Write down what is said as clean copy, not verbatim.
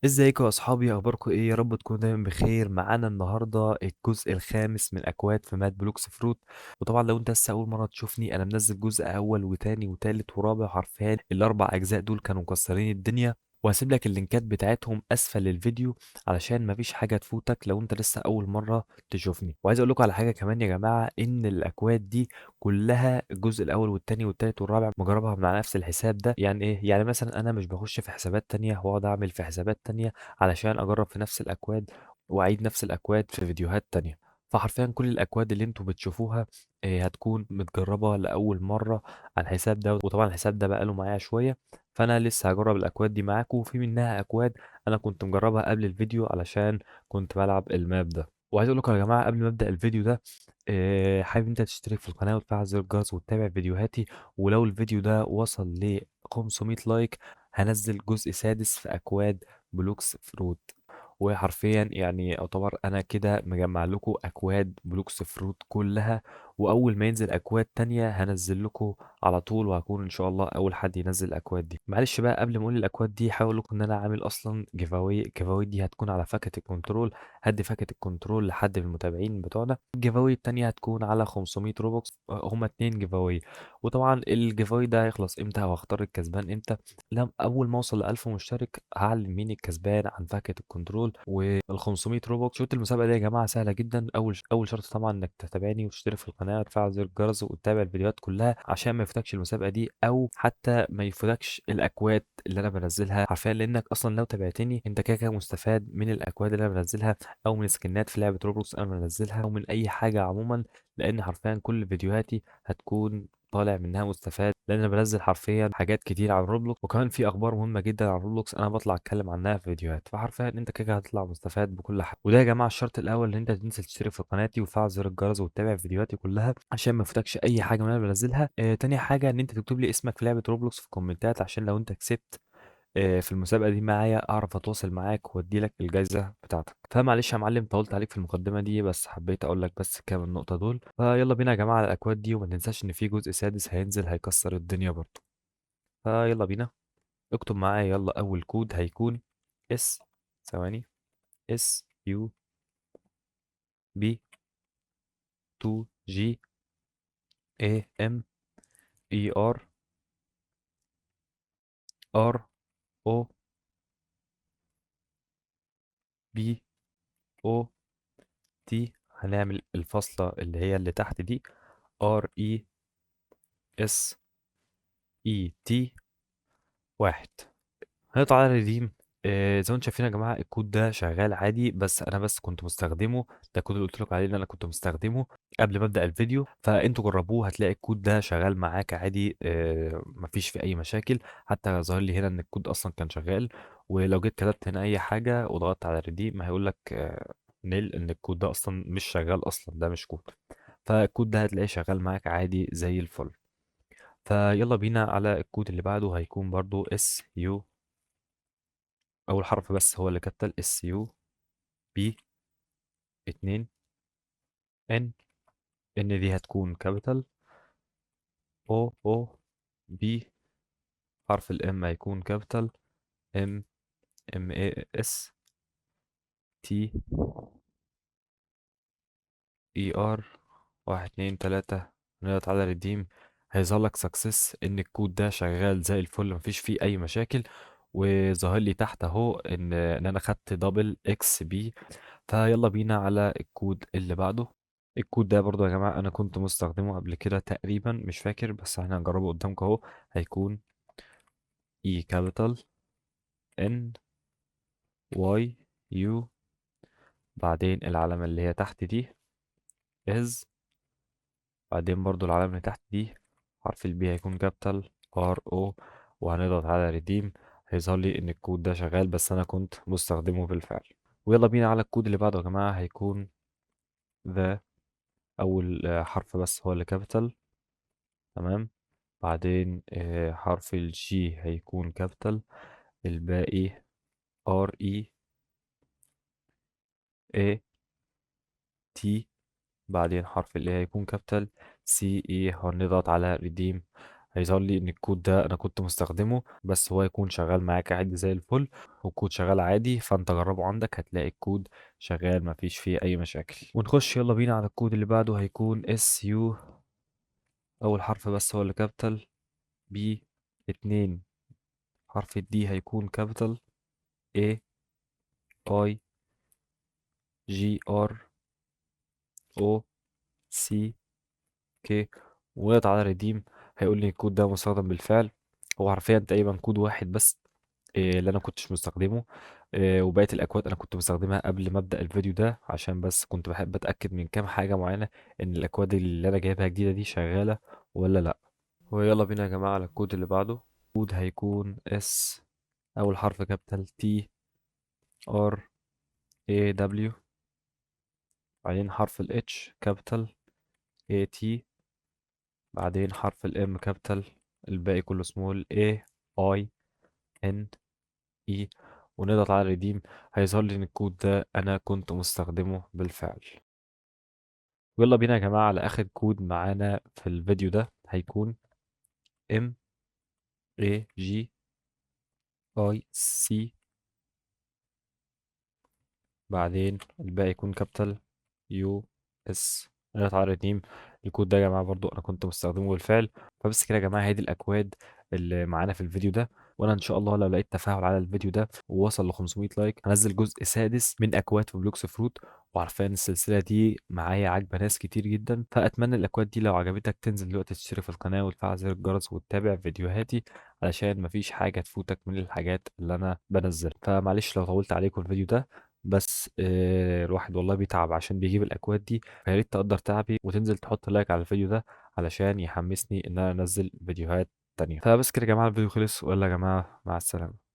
ازيكم يا اصحابي، اخباركم ايه؟ يا رب تكونوا دايما بخير. معانا النهارده الجزء الخامس من اكواد في مات بلوكس فروت. وطبعا لو انت لسه اول مره تشوفني، انا منزل جزء اول وتاني وتالت ورابع، حرفيا الاربع اجزاء دول كانوا مكسرين الدنيا. وهسيب لك اللينكات بتاعتهم اسفل الفيديو علشان مفيش حاجه تفوتك لو انت لسه اول مره تشوفني. وعايز اقول لكم على حاجه كمان يا جماعه، ان الاكواد دي كلها الجزء الاول والتاني والتالت والرابع مجربها مع نفس الحساب ده. يعني ايه؟ يعني مثلا انا مش بخش في حسابات تانية واقعد اعمل في حسابات تانية علشان اجرب في نفس الاكواد واعيد نفس الاكواد في فيديوهات تانية. فحرفيا كل الاكواد اللي انتوا بتشوفوها هتكون متجربة لاول مرة على الحساب ده. وطبعا الحساب ده بقاله معايا شوية، فانا لسه هجرب الاكواد دي معاكم. وفي منها اكواد انا كنت مجربها قبل الفيديو علشان كنت بلعب الماب ده. وعايز اقول لكم يا جماعة قبل ما ابدا الفيديو ده، حابب انت تشترك في القناة وتفعل زر الجرس وتتابع فيديوهاتي. ولو الفيديو ده وصل ل 500 لايك هنزل جزء سادس في اكواد بلوكس فروت. وحرفيا يعني يعتبر انا كده مجمع لكم اكواد بلوكس فروت كلها. واول ما ينزل اكواد تانية هنزل لكم على طول، وهكون ان شاء الله اول حد ينزل الاكواد دي. معلش بقى قبل ما اقول الاكواد دي، حاول لكم ان انا عامل اصلا جيف اواي. الجيف اواي دي هتكون على فاكهة الكنترول. هدي فاكهة الكنترول لحد من المتابعين بتوعنا. الجيف اواي التانية هتكون على 500 روبوكس. هما اتنين جيف اواي. وطبعا الجيف اواي ده هيخلص امتى وهختار الكسبان امتى؟ لما اول ما اوصل ل 1000 مشترك هعلن مين الكسبان عن فاكهة الكنترول وال 500 روبوت. شوط المسابقة دي يا جماعة سهلة جدا. اول شرط طبعا انك تتابعني وتشترك في القناة وتفعل زر الجرس وتتابع الفيديوهات كلها عشان ما يفوتكش المسابقة دي، او حتى ما يفوتكش الاكواد اللي انا بنزلها حرفيا. لانك اصلا لو تابعتني انت كده كده مستفاد من الاكواد اللي انا بنزلها، او من سكنات في لعبة روبلوكس انا بنزلها، او من اي حاجة عموما. لان حرفيا كل فيديوهاتي هتكون طالع منها مستفاد، لان انا بنزل حرفيا حاجات كتير عن روبلوكس. وكمان في اخبار مهمه جدا عن روبلوكس انا بطلع اتكلم عنها في فيديوهات. فحرفيا انت كده هتطلع مستفاد بكل حاجه. وده يا جماعه الشرط الاول، ان انت تنزل تشترك في قناتي وتفعل زر الجرس وتتابع فيديوهاتي كلها عشان ما يفوتكش اي حاجه من اللي انا بنزلها. تاني حاجه ان انت تكتب لي اسمك في لعبه روبلوكس في الكومنتات، عشان لو انت كسبت في المسابقة دي معايا أعرف أتواصل معاك وأدي لك الجايزة بتاعتك. فمعلش يا معلم طولت عليك في المقدمة دي، بس حبيت أقول لك بس كام النقطة دول. فيلا بينا يا جماعة على الأكواد دي، وما ننساش إن في جزء سادس هينزل هيكسر الدنيا برضه. فيلا بينا. اكتب معايا يلا. أول كود هيكون اس، ثواني، اس يو بي 2 جي اي ام اي ار ار او بي او تي. هنعمل الفاصلة اللي هي اللي تحت دي ار اي اس اي تي واحد. هنقطع على ريديم. زي ما انتم شايفين يا جماعه الكود ده شغال عادي، بس انا بس كنت مستخدمه. ده الكود اللي قلت لكم عليه اللي انا كنت مستخدمه قبل ما ابدا الفيديو. فانتوا جربوه هتلاقي الكود ده شغال معاك عادي. مفيش فيه اي مشاكل. حتى ظاهر لي هنا ان الكود اصلا كان شغال. ولو جيت كتبت هنا اي حاجه وضغطت على ريديم هيقول لك نيل ان الكود ده اصلا مش شغال، اصلا ده مش كود. فالكود ده هتلاقيه شغال معاك عادي زي الفل. فيلا بينا على الكود اللي بعده، هيكون برضو اس يو. اول حرف بس هو اللي كابيتال، اس يو بي 2 ان. ان دي هتكون كابيتال. او او بي حرف الام هيكون كابيتال. ام ام اي اس تي اي ار. واحد اتنين تلاتة. نضغط على ريديم. هيظهر لك سكسس ان الكود ده شغال زي الفل، مفيش فيه اي مشاكل. وظهر لي تحت اهو ان انا خدت دبل اكس بي. فيلا بينا على الكود اللي بعده. الكود ده برضو يا جماعة أنا كنت مستخدمه قبل كده تقريبا، مش فاكر، بس احنا هنجربه قدامكم أهو. هيكون E capital N Y U. بعدين العلامة اللي هي تحت دي is. بعدين برضو العلامة اللي تحت دي حرف ال B هيكون capital R O. وهنضغط على redeem. هيظهر لي إن الكود ده شغال، بس أنا كنت مستخدمه بالفعل. ويلا بينا على الكود اللي بعده يا جماعة. هيكون the. أول حرف بس هو اللي capital. تمام. بعدين حرف الجي هيكون كابيتال. الباقي ار اي اي تي. بعدين حرف الاي هيكون كابيتال. سي اي. هنضغط على ريديم. هيظهر لي ان الكود ده انا كنت مستخدمه، بس هو يكون شغال معاك عادي زي الفل، والكود شغال عادي، فانت جربه عندك هتلاقي الكود شغال مفيش فيه اي مشاكل. ونخش يلا بينا على الكود اللي بعده، هيكون اس يو، اول حرف بس هو اللي كابيتال، بي 2 حرف الدي هيكون كابيتال، اي اي جي ار او سي كي، ونضغط على ريديم. هيقول لي الكود ده مستخدم بالفعل. هو حرفيا تقريبا كود واحد بس اللي انا كنتش مستخدمه. وبقية الاكواد انا كنت مستخدمها قبل ما ابدا الفيديو ده، عشان بس كنت بحب اتاكد من كام حاجه معينه ان الاكواد اللي انا جايبها جديده دي شغاله ولا لا. ويلا بينا يا جماعه على الكود اللي بعده. كود هيكون اس، اول حرف كابيتال تي ار اي دبليو، بعدين حرف الاتش كابيتال اي تي، بعدين حرف الام كابيتال، الباقي كله سمول، اي اي ان اي، ونضغط على ريديم. هيظهر لي ان الكود ده انا كنت مستخدمه بالفعل. ويلا بينا يا جماعة على اخر كود معانا في الفيديو ده، هيكون ام اي جي اي سي، بعدين الباقي يكون كابيتال يو اس، نضغط على ريديم. الكود ده يا جماعة برضو انا كنت مستخدمه بالفعل. فبس كده يا جماعة، هي دي الاكواد اللي معانا في الفيديو ده. وانا ان شاء الله لو لقيت تفاعل على الفيديو ده ووصل ل 500 لايك، هنزل جزء سادس من اكواد في بلوكس فروت. وعارفين السلسله دي معايا عاجبه ناس كتير جدا، فاتمنى الاكواد دي لو عجبتك تنزل دلوقتي تشترك في القناه وتفعل زر الجرس وتتابع فيديوهاتي، علشان مفيش حاجه تفوتك من الحاجات اللي انا بنزلها. فمعلش لو طولت عليكم الفيديو ده، بس الواحد والله بيتعب عشان بيجيب الاكواد دي، فيا ريت تقدر تعبي وتنزل تحط لايك على الفيديو ده علشان يحمسني ان انا انزل فيديوهات تانية. فبس كده يا جماعة، الفيديو خلص، ولا يا جماعة مع السلامة.